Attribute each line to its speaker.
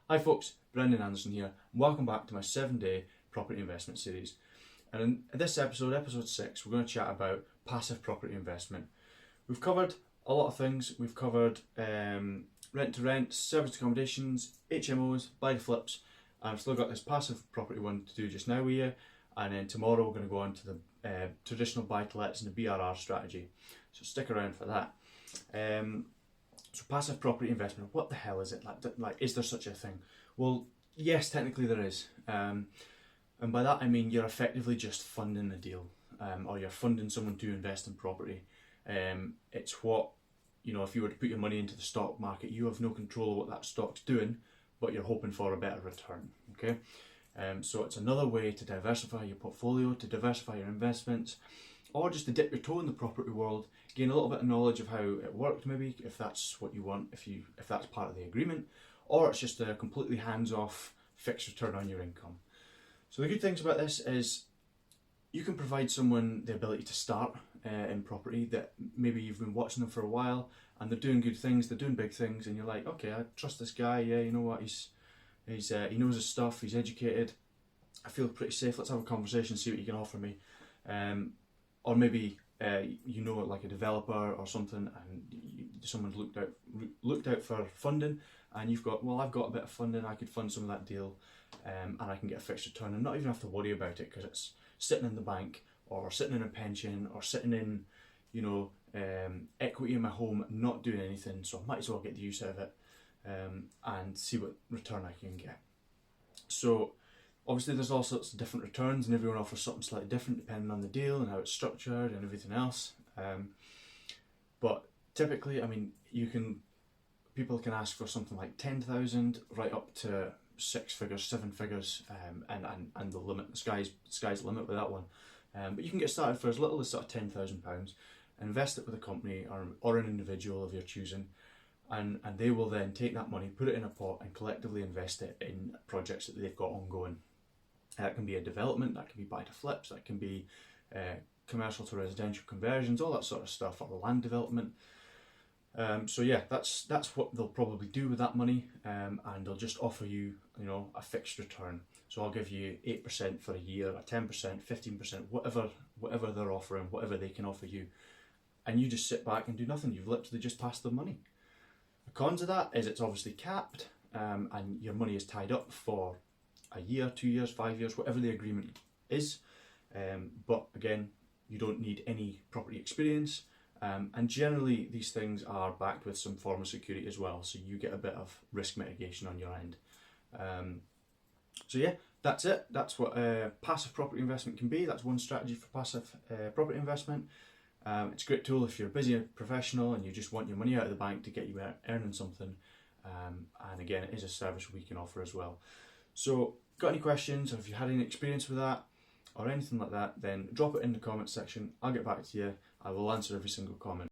Speaker 1: Hi folks, Brendan Anderson here, and welcome back to my 7-day property investment series. And in this episode, episode 6, we're going to chat about passive property investment. We've covered a lot of things. We've covered rent to rent, serviced accommodations, HMOs, buy to flips, and I've still got this passive property one to do just now with you. And then tomorrow we're going to go on to the traditional buy to lets and the BRR strategy. So stick around for that. So passive property investment, what the hell is it? Like, is there such a thing? Well, yes, technically there is. And by that I mean you're effectively just funding the deal, or you're funding someone to invest in property. It's what, if you were to put your money into the stock market, you have no control of what that stock's doing, but you're hoping for a better return, okay? So it's another way to diversify your portfolio, to diversify your investments, or just to dip your toe in the property world, gain a little bit of knowledge of how it worked maybe, if that's what you want, if that's part of the agreement, or it's just a completely hands-off fixed return on your income. So the good things about this is you can provide someone the ability to start in property that maybe you've been watching them for a while and they're doing good things, they're doing big things, and you're like, okay, I trust this guy, yeah, you know what, he knows his stuff, he's educated, I feel pretty safe, let's have a conversation, see what you can offer me. Or maybe like a developer or something, and someone's looked out for funding, and you've got, well, I've got a bit of funding, I could fund some of that deal, and I can get a fixed return and not even have to worry about it because it's sitting in the bank or sitting in a pension or sitting in, equity in my home, not doing anything. So I might as well get the use out of it and see what return I can get. So obviously there's all sorts of different returns and everyone offers something slightly different depending on the deal and how it's structured and everything else. But typically, I mean, people can ask for something like 10,000 right up to 6 figures, 7 figures, and the sky's the limit with that one. But you can get started for as little as sort of £10,000, invest it with a company or an individual of your choosing, and they will then take that money, put it in a pot, and collectively invest it in projects that they've got ongoing. That can be a development, that can be buy to flips, that can be commercial to residential conversions, all that sort of stuff, or land development. So yeah, that's what they'll probably do with that money, and they'll just offer you, a fixed return. So I'll give you 8% for a year, a 10%, 15%, whatever they're offering, whatever they can offer you, and you just sit back and do nothing. You've literally just passed them money. The cons of that is it's obviously capped, and your money is tied up for a year, 2 years, 5 years, whatever the agreement is. But again, you don't need any property experience. And generally these things are backed with some form of security as well, so you get a bit of risk mitigation on your end. So yeah, that's it. That's what passive property investment can be. That's one strategy for passive property investment. It's a great tool if you're a busy professional and you just want your money out of the bank to get you earning something. And again, it is a service we can offer as well. So got any questions, or if you had any experience with that or anything like that, then drop it in the comment section. I'll get back to you. I will answer every single comment.